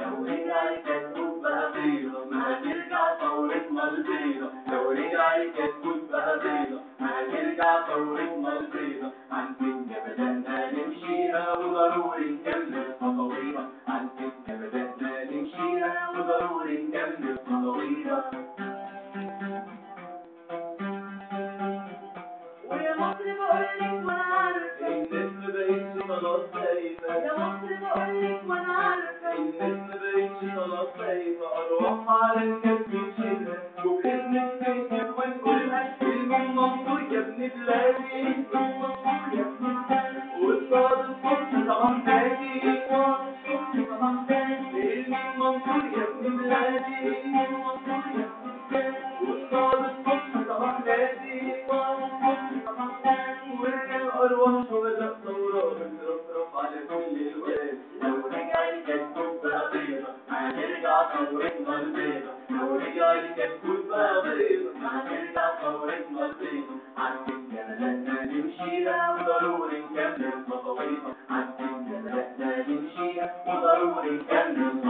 لو رجع الكتكوت بقى بيضة ما هترجع ثورتنا البيضة. لو رجع الكتكوت بقى بيضة ما هترجع ثورتنا البيضة. عن سكة بدأنا نمشيها وضروري نكمل خطوينا. عن سكة بدأنا نمشيها وضروري نكمل خطوينا. ويا مصر بقولك وانا عارفة الناس مبقتش خلاص خايفة. يا مصر بقولك وانا عارفة الناس مبقتش خلاص خايفة. أرواحها على الكف نشيلها وبإذن نكتب ونقولها المين منصور يا ابن بلادي. المين منصور يا ابن بلادي. وصاد الصبح صباح نادي. وصاد الصبح صباح نادي. المين منصور يا ابن بلادي. المين منصور يا ابن بلادي. وصاد الصبح صباح نادي. وصاد الصبح صباح نادي. ورجع أرواح شهداء ثورة بترفرف على كل الوادي. لو رجع الكتكوت بقى بيضة هنرجع ثورتنا البيضة. لو رجع الكتكوت بقى بيضة هنرجع ثورتنا البيضة. عالسكة بدأنا نمشيها وضروري نكمل خطوينا. عالسكة بدأنا نمشيها وضروري نكمل